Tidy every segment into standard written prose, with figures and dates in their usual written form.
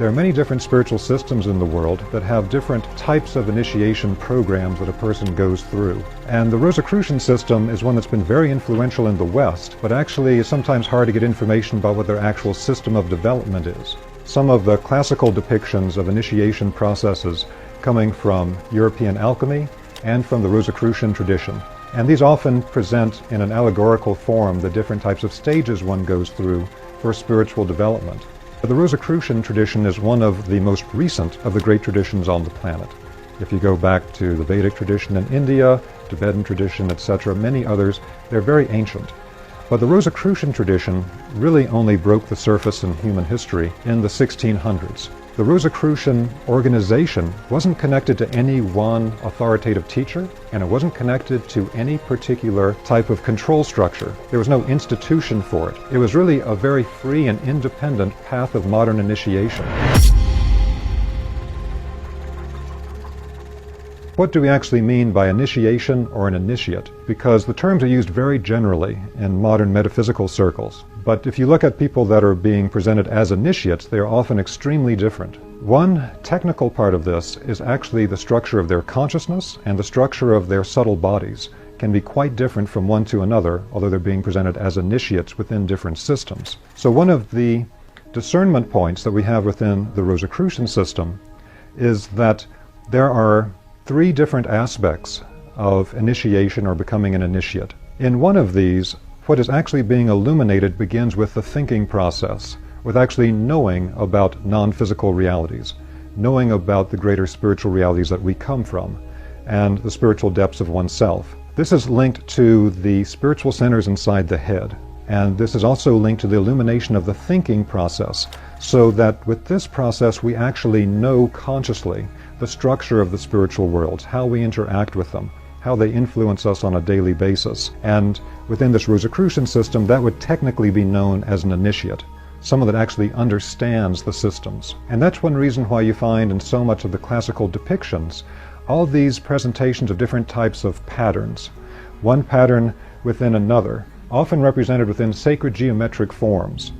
There are many different spiritual systems in the world that have different types of initiation programs that a person goes through. And the Rosicrucian system is one that's been very influential in the West, but actually is sometimes hard to get information about what their actual system of development is. Some of the classical depictions of initiation processes coming from European alchemy and from the Rosicrucian tradition. And these often present in an allegorical form the different types of stages one goes through for spiritual development. The Rosicrucian tradition is one of the most recent of the great traditions on the planet. If you go back to the Vedic tradition in India, Tibetan tradition, etc., many others, they're very ancient. But the Rosicrucian tradition really only broke the surface in human history in the 1600s. The Rosicrucian organization wasn't connected to any one authoritative teacher, and it wasn't connected to any particular type of control structure. There was no institution for it. It was really a very free and independent path of modern initiation. What do we actually mean by initiation or an initiate? Because the terms are used very generally in modern metaphysical circles. But if you look at people that are being presented as initiates, they are often extremely different. One technical part of this is actually the structure of their consciousness and the structure of their subtle bodies can be quite different from one to another, although they're being presented as initiates within different systems. So one of the discernment points that we have within the Rosicrucian system is that there are three different aspects of initiation or becoming an initiate. In one of these, what is actually being illuminated begins with the thinking process, with actually knowing about non-physical realities, knowing about the greater spiritual realities that we come from, and the spiritual depths of oneself. This is linked to the spiritual centers inside the head, and this is also linked to the illumination of the thinking process, so that with this process we actually know consciously the structure of the spiritual worlds, how we interact with them, how they influence us on a daily basis. And within this Rosicrucian system, that would technically be known as an initiate, someone that actually understands the systems. And that's one reason why you find in so much of the classical depictions all these presentations of different types of patterns, one pattern within another, often represented within sacred geometric forms.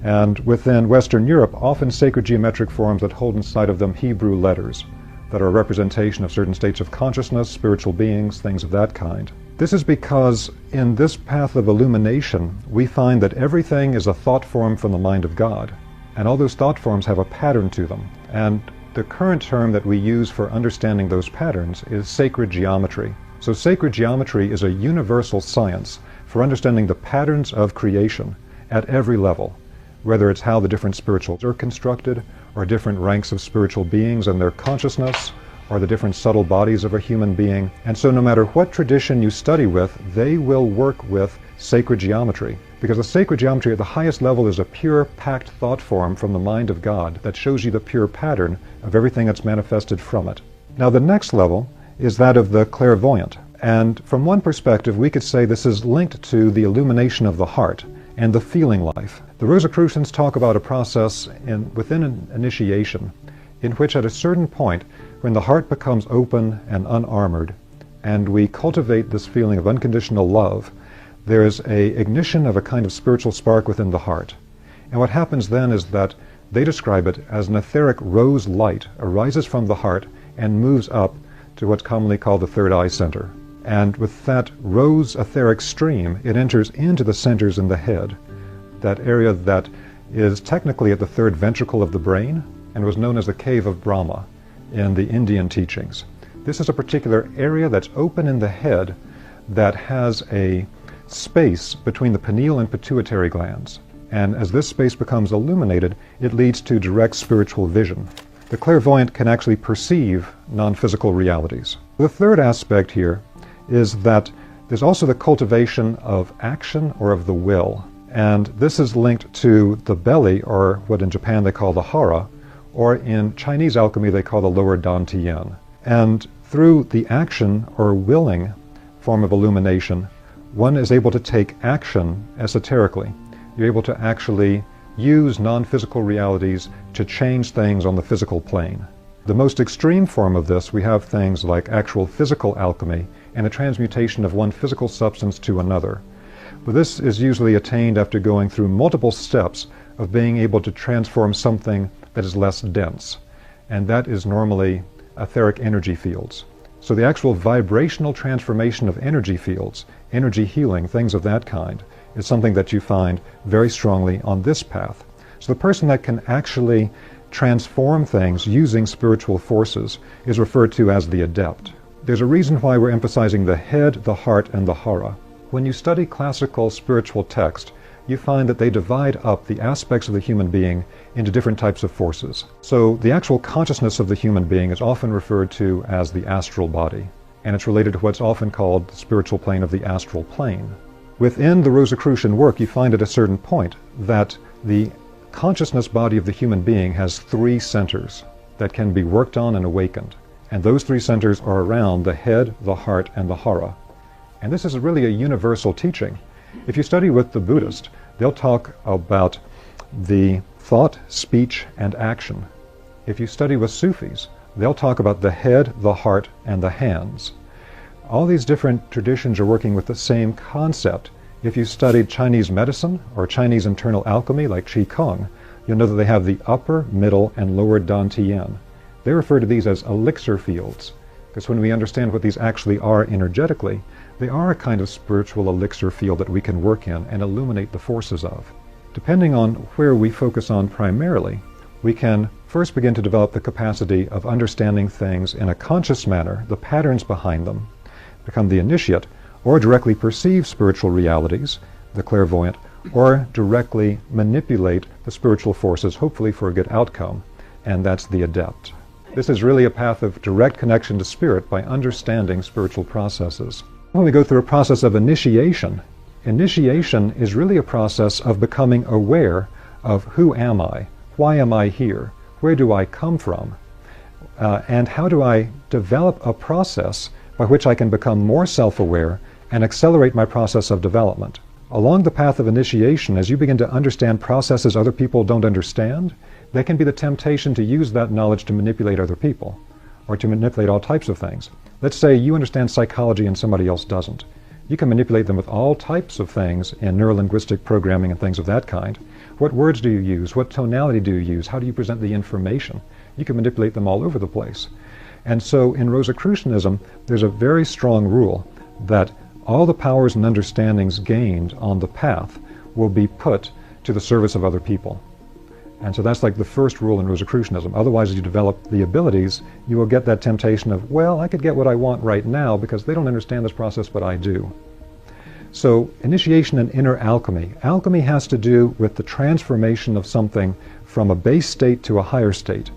And within Western Europe, often sacred geometric forms that hold inside of them Hebrew letters that are a representation of certain states of consciousness, spiritual beings, things of that kind. This is because in this path of illumination, we find that everything is a thought form from the mind of God, and all those thought forms have a pattern to them. And the current term that we use for understanding those patterns is sacred geometry. So sacred geometry is a universal science for understanding the patterns of creation at every level, whether it's how the different spirituals are constructed, or different ranks of spiritual beings and their consciousness, or the different subtle bodies of a human being. And so no matter what tradition you study with, they will work with sacred geometry. Because the sacred geometry at the highest level is a pure, packed thought form from the mind of God that shows you the pure pattern of everything that's manifested from it. Now the next level is that of the clairvoyant. And from one perspective, we could say this is linked to the illumination of the heart and the feeling life. The Rosicrucians talk about a process within an initiation in which at a certain point, when the heart becomes open and unarmored, and we cultivate this feeling of unconditional love, there is an ignition of a kind of spiritual spark within the heart. And what happens then is that they describe it as an etheric rose light arises from the heart and moves up to what's commonly called the third eye center. And with that rose etheric stream, it enters into the centers in the head, that area that is technically at the third ventricle of the brain and was known as the cave of Brahma in the Indian teachings. This is a particular area that's open in the head that has a space between the pineal and pituitary glands. And as this space becomes illuminated, it leads to direct spiritual vision. The clairvoyant can actually perceive non-physical realities. The third aspect here is that there's also the cultivation of action or of the will. And this is linked to the belly, or what in Japan they call the hara, or in Chinese alchemy they call the lower dantian. And through the action or willing form of illumination, one is able to take action esoterically. You're able to actually use non-physical realities to change things on the physical plane. The most extreme form of this, we have things like actual physical alchemy and a transmutation of one physical substance to another. But this is usually attained after going through multiple steps of being able to transform something that is less dense, and that is normally etheric energy fields. So the actual vibrational transformation of energy fields, energy healing, things of that kind, is something that you find very strongly on this path. So the person that can actually transform things using spiritual forces is referred to as the adept. There's a reason why we're emphasizing the head, the heart, and the hara. When you study classical spiritual text, you find that they divide up the aspects of the human being into different types of forces. So the actual consciousness of the human being is often referred to as the astral body, and it's related to what's often called the spiritual plane of the astral plane. Within the Rosicrucian work, you find at a certain point that the consciousness body of the human being has 3 centers that can be worked on and awakened. And those 3 centers are around the head, the heart, and the hara. And this is really a universal teaching. If you study with the Buddhist, they'll talk about the thought, speech, and action. If you study with Sufis, they'll talk about the head, the heart, and the hands. All these different traditions are working with the same concept. If you studied Chinese medicine or Chinese internal alchemy like Qigong, you'll know that they have the upper, middle, and lower Dantian. They refer to these as elixir fields, because when we understand what these actually are energetically, they are a kind of spiritual elixir field that we can work in and illuminate the forces of. Depending on where we focus on primarily, we can first begin to develop the capacity of understanding things in a conscious manner, the patterns behind them, become the initiate, or directly perceive spiritual realities, the clairvoyant, or directly manipulate the spiritual forces, hopefully for a good outcome, and that's the adept. This is really a path of direct connection to spirit by understanding spiritual processes. When we go through a process of initiation, initiation is really a process of becoming aware of who am I, why am I here, where do I come from, and how do I develop a process by which I can become more self-aware and accelerate my process of development. Along the path of initiation, as you begin to understand processes other people don't understand, there can be the temptation to use that knowledge to manipulate other people, or to manipulate all types of things. Let's say you understand psychology and somebody else doesn't. You can manipulate them with all types of things in neurolinguistic programming and things of that kind. What words do you use? What tonality do you use? How do you present the information? You can manipulate them all over the place. And so in Rosicrucianism, there's a very strong rule that all the powers and understandings gained on the path will be put to the service of other people. And so that's like the first rule in Rosicrucianism. Otherwise, as you develop the abilities, you will get that temptation of, well, I could get what I want right now because they don't understand this process, but I do. So initiation and inner alchemy. Alchemy has to do with the transformation of something from a base state to a higher state.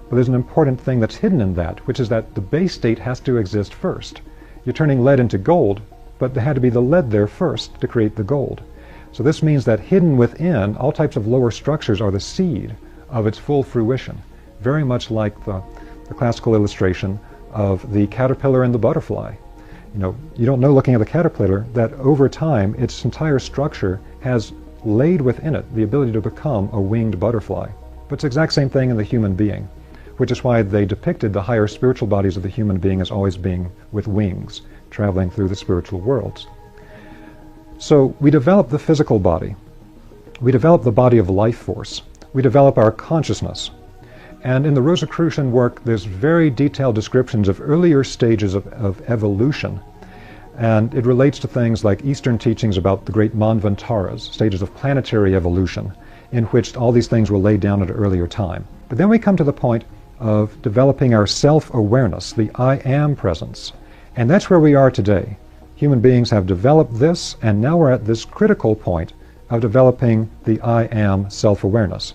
But there's an important thing that's hidden in that, which is that the base state has to exist first. You're turning lead into gold, but there had to be the lead there first to create the gold. So this means that hidden within, all types of lower structures are the seed of its full fruition, very much like the classical illustration of the caterpillar and the butterfly. You don't know looking at the caterpillar that over time its entire structure has laid within it the ability to become a winged butterfly. But it's the exact same thing in the human being, which is why they depicted the higher spiritual bodies of the human being as always being with wings, traveling through the spiritual worlds. So we develop the physical body. We develop the body of life force. We develop our consciousness. And in the Rosicrucian work, there's very detailed descriptions of earlier stages of evolution. And it relates to things like Eastern teachings about the great Manvantaras, stages of planetary evolution, in which all these things were laid down at an earlier time. But then we come to the point of developing our self-awareness, the I am presence. And that's where we are today. Human beings have developed this, and now we're at this critical point of developing the I am self-awareness,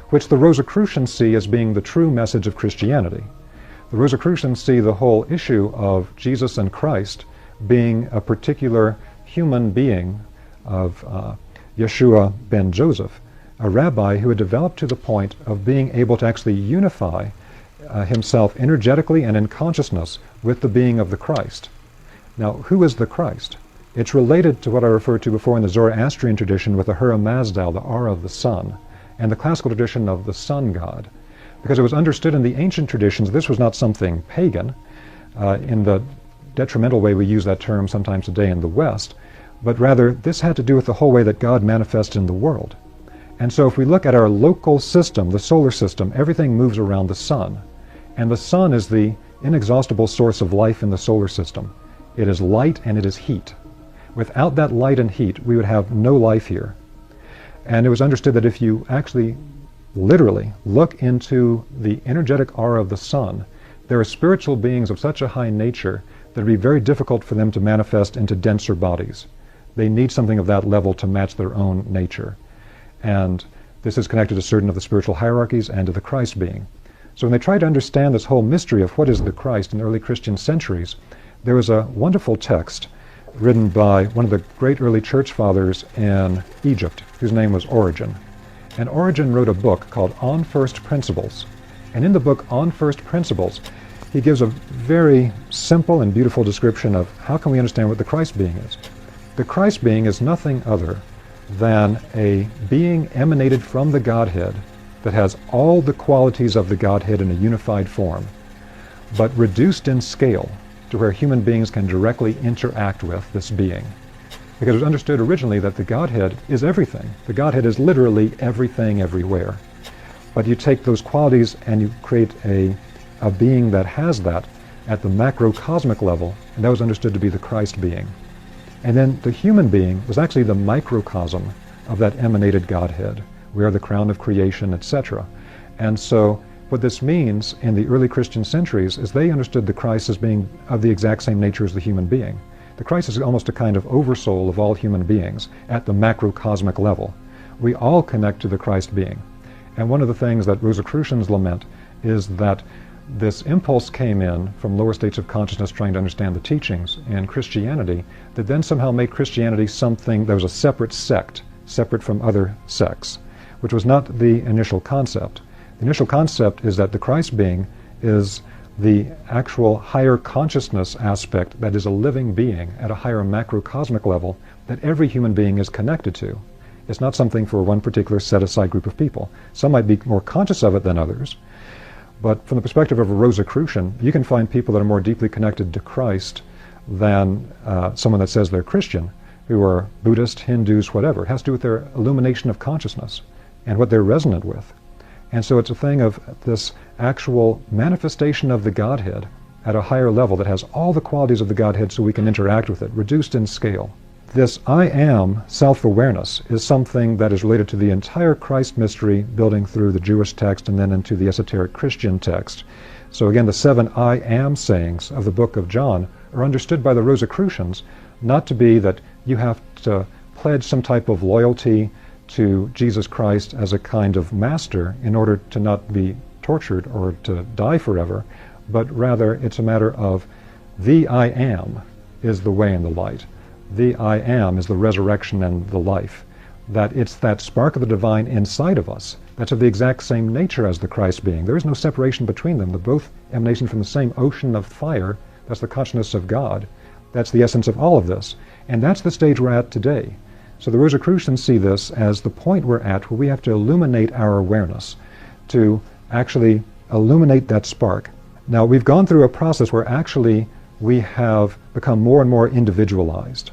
which the Rosicrucians see as being the true message of Christianity. The Rosicrucians see the whole issue of Jesus and Christ being a particular human being of Yeshua ben Joseph, a rabbi who had developed to the point of being able to actually unify himself energetically and in consciousness with the being of the Christ. Now, who is the Christ? It's related to what I referred to before in the Zoroastrian tradition with the Ahura Mazda, the aura of the sun, and the classical tradition of the sun god. Because it was understood in the ancient traditions this was not something pagan, in the detrimental way we use that term sometimes today in the West, but rather this had to do with the whole way that God manifested in the world. And so if we look at our local system, the solar system, everything moves around the sun. And the sun is the inexhaustible source of life in the solar system. It is light and it is heat. Without that light and heat, we would have no life here. And it was understood that if you actually literally look into the energetic aura of the sun, there are spiritual beings of such a high nature that it would be very difficult for them to manifest into denser bodies. They need something of that level to match their own nature. And this is connected to certain of the spiritual hierarchies and to the Christ being. So when they tried to understand this whole mystery of what is the Christ in the early Christian centuries, there was a wonderful text written by one of the great early church fathers in Egypt, whose name was Origen. And Origen wrote a book called On First Principles. And in the book On First Principles, he gives a very simple and beautiful description of how can we understand what the Christ being is. The Christ being is nothing other than a being emanated from the Godhead that has all the qualities of the Godhead in a unified form, but reduced in scale to where human beings can directly interact with this being. Because it was understood originally that the Godhead is everything. The Godhead is literally everything everywhere. But you take those qualities and you create a being that has that at the macrocosmic level, and that was understood to be the Christ being. And then the human being was actually the microcosm of that emanated Godhead. We are the crown of creation, etc. And so what this means in the early Christian centuries is they understood the Christ as being of the exact same nature as the human being. The Christ is almost a kind of oversoul of all human beings at the macrocosmic level. We all connect to the Christ being. And one of the things that Rosicrucians lament is that this impulse came in from lower states of consciousness trying to understand the teachings in Christianity that then somehow made Christianity something that was a separate sect, separate from other sects, which was not the initial concept. The initial concept is that the Christ being is the actual higher consciousness aspect that is a living being at a higher macrocosmic level that every human being is connected to. It's not something for one particular set-aside group of people. Some might be more conscious of it than others, but from the perspective of a Rosicrucian, you can find people that are more deeply connected to Christ than someone that says they're Christian, who are Buddhist, Hindus, whatever. It has to do with their illumination of consciousness and what they're resonant with. And so it's a thing of this actual manifestation of the Godhead at a higher level that has all the qualities of the Godhead so we can interact with it, reduced in scale. This I am self-awareness is something that is related to the entire Christ mystery, building through the Jewish text and then into the esoteric Christian text. So again, the 7 I am sayings of the book of John are understood by the Rosicrucians not to be that you have to pledge some type of loyalty to Jesus Christ as a kind of master in order to not be tortured or to die forever, but rather it's a matter of the I am is the way and the light. The I am is the resurrection and the life. That it's that spark of the divine inside of us that's of the exact same nature as the Christ being. There is no separation between them. They're both emanation from the same ocean of fire. That's the consciousness of God. That's the essence of all of this. And that's the stage we're at today. So the Rosicrucians see this as the point we're at where we have to illuminate our awareness, to actually illuminate that spark. Now, we've gone through a process where actually we have become more and more individualized.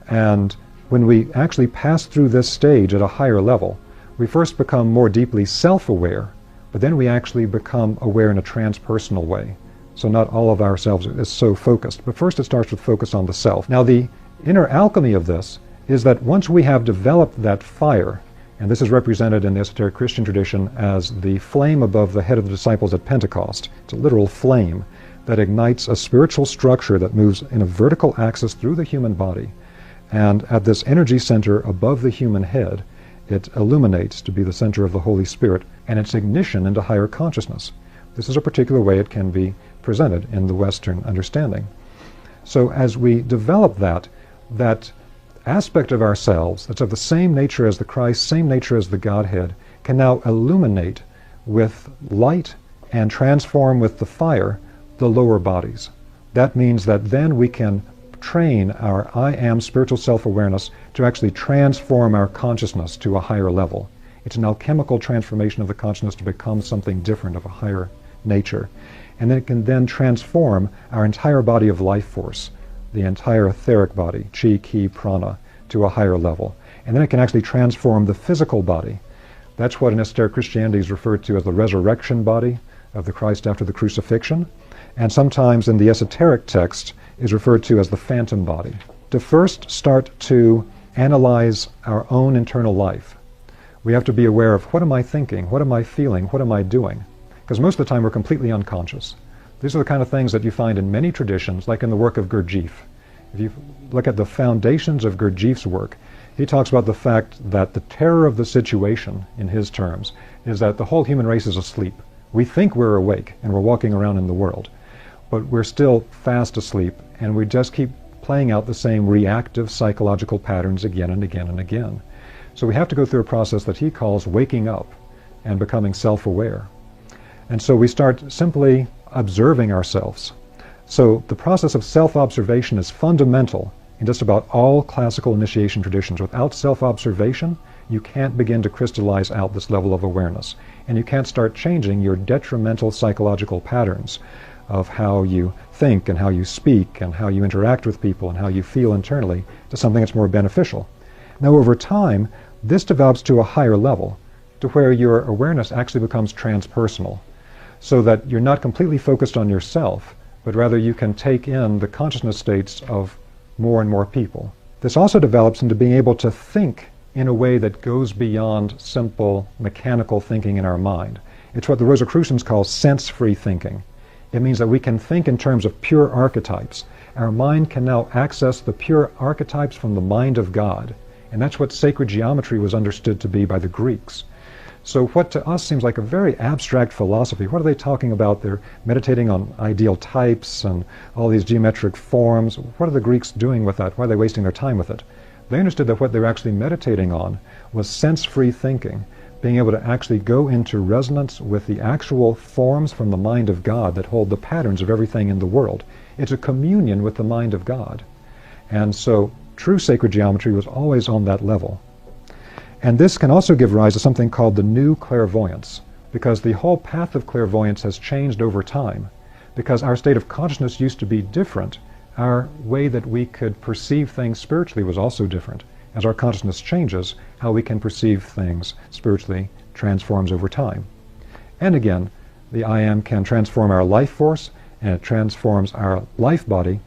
And when we actually pass through this stage at a higher level, we first become more deeply self-aware, but then we actually become aware in a transpersonal way. So not all of ourselves is so focused. But first it starts with focus on the self. Now, the inner alchemy of this is that once we have developed that fire, and this is represented in the esoteric Christian tradition as the flame above the head of the disciples at Pentecost. It's a literal flame that ignites a spiritual structure that moves in a vertical axis through the human body. And at this energy center above the human head, it illuminates to be the center of the Holy Spirit and its ignition into higher consciousness. This is a particular way it can be presented in the Western understanding. So as we develop that aspect of ourselves that's of the same nature as the Christ, same nature as the Godhead, can now illuminate with light and transform with the fire the lower bodies. That means that then we can train our I am spiritual self-awareness to actually transform our consciousness to a higher level. It's an alchemical transformation of the consciousness to become something different of a higher nature. And then it can then transform our entire body of life force, the entire etheric body, chi, ki, prana, to a higher level. And then it can actually transform the physical body That's what in esoteric Christianity is referred to as the resurrection body of the Christ after the crucifixion, and sometimes in the esoteric text is referred to as the phantom body. To first start to analyze our own internal life, we have to be aware of what am I thinking, what am I feeling, what am I doing? Because most of the time we're completely unconscious. These are the kind of things that you find in many traditions, like in the work of Gurdjieff. If you look at the foundations of Gurdjieff's work, he talks about the fact that the terror of the situation, in his terms, is that the whole human race is asleep. We think we're awake and we're walking around in the world, but we're still fast asleep, and we just keep playing out the same reactive psychological patterns again and again and again. So we have to go through a process that he calls waking up and becoming self-aware. And so we start simply observing ourselves. So the process of self-observation is fundamental in just about all classical initiation traditions. Without self-observation, you can't begin to crystallize out this level of awareness, and you can't start changing your detrimental psychological patterns of how you think and how you speak and how you interact with people and how you feel internally to something that's more beneficial. Now, over time, this develops to a higher level, to where your awareness actually becomes transpersonal, so that you're not completely focused on yourself, but rather you can take in the consciousness states of more and more people. This also develops into being able to think in a way that goes beyond simple mechanical thinking in our mind. It's what the Rosicrucians call sense-free thinking. It means that we can think in terms of pure archetypes. Our mind can now access the pure archetypes from the mind of God. And that's what sacred geometry was understood to be by the Greeks. So what to us seems like a very abstract philosophy. What are they talking about? They're meditating on ideal types and all these geometric forms. What are the Greeks doing with that? Why are they wasting their time with it? They understood that what they were actually meditating on was sense-free thinking, being able to actually go into resonance with the actual forms from the mind of God that hold the patterns of everything in the world. It's a communion with the mind of God. And so true sacred geometry was always on that level. And this can also give rise to something called the new clairvoyance, because the whole path of clairvoyance has changed over time. Because our state of consciousness used to be different, our way that we could perceive things spiritually was also different. As our consciousness changes, how we can perceive things spiritually transforms over time. And again, the I Am can transform our life force, and it transforms our life body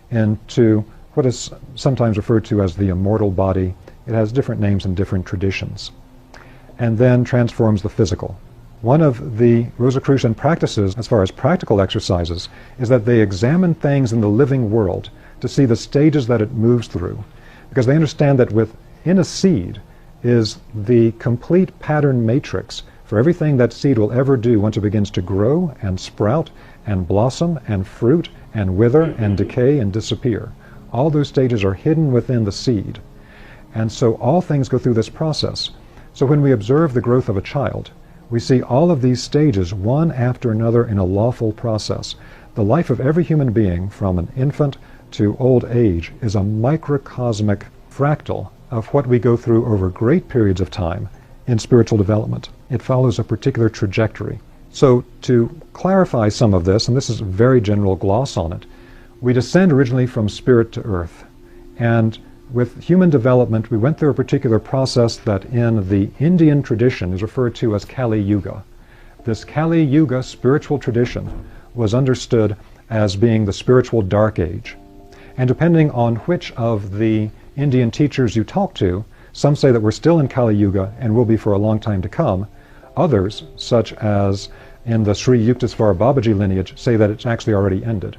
into what is sometimes referred to as the immortal body. It has different names in different traditions. And then transforms the physical. One of the Rosicrucian practices, as far as practical exercises, is that they examine things in the living world to see the stages that it moves through. Because they understand that within a seed is the complete pattern matrix for everything that seed will ever do once it begins to grow and sprout and blossom and fruit and wither and decay and disappear. All those stages are hidden within the seed. And so all things go through this process. So when we observe the growth of a child, we see all of these stages, one after another, in a lawful process. The life of every human being, from an infant to old age, is a microcosmic fractal of what we go through over great periods of time in spiritual development. It follows a particular trajectory. So to clarify some of this, and this is a very general gloss on it, we descend originally from spirit to earth. And with human development, we went through a particular process that in the Indian tradition is referred to as Kali Yuga. This Kali Yuga spiritual tradition was understood as being the spiritual dark age. And depending on which of the Indian teachers you talk to, some say that we're still in Kali Yuga and will be for a long time to come. Others, such as in the Sri Yuktasvara Babaji lineage, say that it's actually already ended.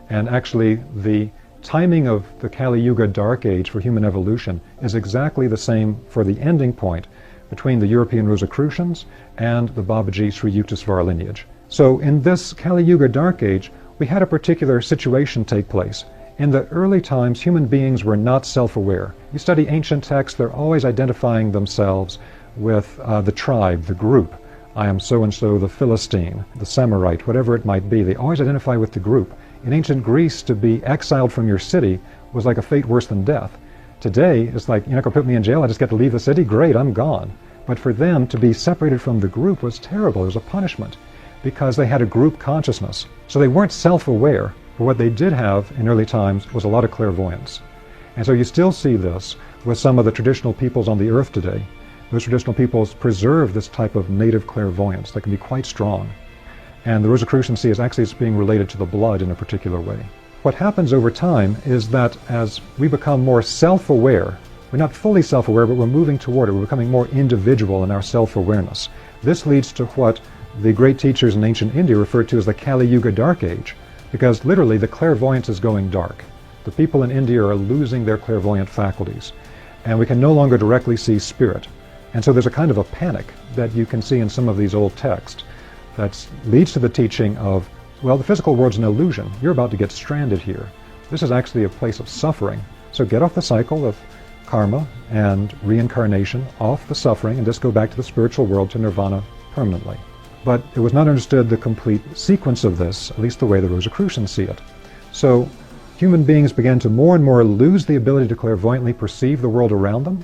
And actually the timing of the Kali Yuga Dark Age for human evolution is exactly the same for the ending point between the European Rosicrucians and the Babaji Sri Yuktasvara lineage. So in this Kali Yuga Dark Age, we had a particular situation take place. In the early times, human beings were not self-aware. You study ancient texts, they're always identifying themselves with the tribe, the group. I am so-and-so, the Philistine, the Samarite, whatever it might be. They always identify with the group. In ancient Greece, to be exiled from your city was like a fate worse than death. Today, it's like, you're not going to put me in jail, I just get to leave the city? Great, I'm gone. But for them, to be separated from the group was terrible. It was a punishment because they had a group consciousness. So they weren't self-aware, but what they did have in early times was a lot of clairvoyance. And so you still see this with some of the traditional peoples on the earth today. those traditional peoples preserve this type of native clairvoyance that can be quite strong. And the Rosicrucians see as actually as being related to the blood in a particular way. What happens over time is that as we become more self-aware, we're not fully self-aware, but we're moving toward it. We're becoming more individual in our self-awareness. This leads to what the great teachers in ancient India referred to as the Kali Yuga Dark Age, because literally the clairvoyance is going dark. The people in India are losing their clairvoyant faculties, and we can no longer directly see spirit. And so there's a kind of a panic that you can see in some of these old texts that leads to the teaching of, well, the physical world's an illusion. You're about to get stranded here. This is actually a place of suffering. So get off the cycle of karma and reincarnation, off the suffering, and just go back to the spiritual world, to nirvana permanently. But it was not understood the complete sequence of this, at least the way the Rosicrucians see it. So human beings began to more and more lose the ability to clairvoyantly perceive the world around them,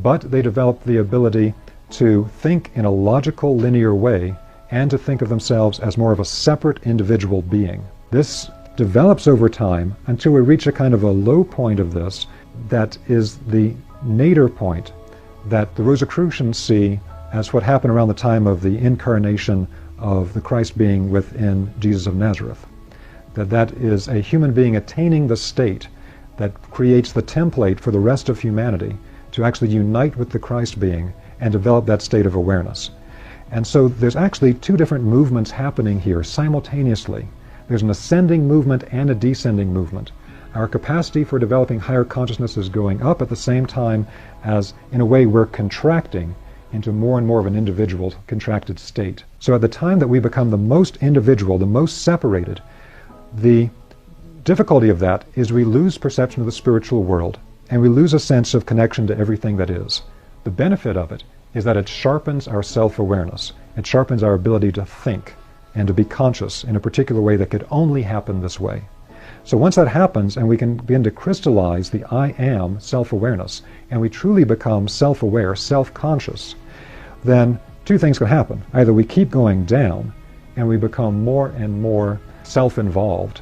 but they developed the ability to think in a logical, linear way and to think of themselves as more of a separate individual being. This develops over time until we reach a kind of a low point of this that is the nadir point that the Rosicrucians see as what happened around the time of the incarnation of the Christ being within Jesus of Nazareth. That is a human being attaining the state that creates the template for the rest of humanity to actually unite with the Christ being and develop that state of awareness. And so there's actually two different movements happening here simultaneously. There's an ascending movement and a descending movement. Our capacity for developing higher consciousness is going up at the same time as, in a way, we're contracting into more and more of an individual contracted state. So at the time that we become the most individual, the most separated, the difficulty of that is we lose perception of the spiritual world, and we lose a sense of connection to everything that is. The benefit of it is that it sharpens our self-awareness. It sharpens our ability to think and to be conscious in a particular way that could only happen this way. So once that happens and we can begin to crystallize the I am self-awareness, and we truly become self-aware, self-conscious, then two things can happen. Either we keep going down and we become more and more self-involved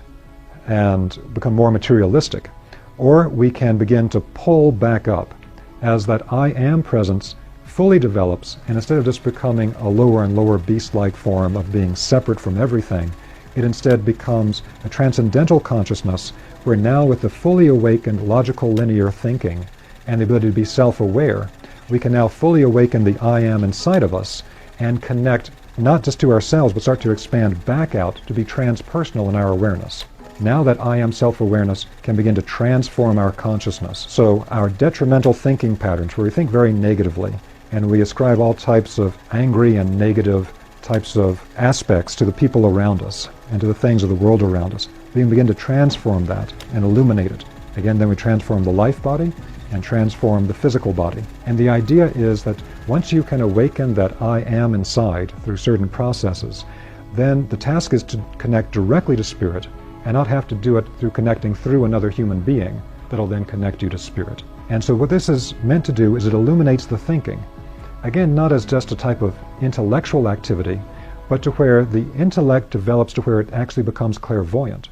and become more materialistic, or we can begin to pull back up as that I am presence fully develops, and instead of just becoming a lower and lower beast-like form of being separate from everything, it instead becomes a transcendental consciousness where now with the fully awakened logical linear thinking and the ability to be self-aware, we can now fully awaken the I am inside of us and connect not just to ourselves but start to expand back out to be transpersonal in our awareness. Now that I am self-awareness can begin to transform our consciousness. So our detrimental thinking patterns, where we think very negatively and we ascribe all types of angry and negative types of aspects to the people around us and to the things of the world around us, we can begin to transform that and illuminate it. Again, then we transform the life body and transform the physical body. And the idea is that once you can awaken that I am inside through certain processes, then the task is to connect directly to spirit and not have to do it through connecting through another human being that'll then connect you to spirit. And so what this is meant to do is it illuminates the thinking. Again, not as just a type of intellectual activity, but to where the intellect develops to where it actually becomes clairvoyant.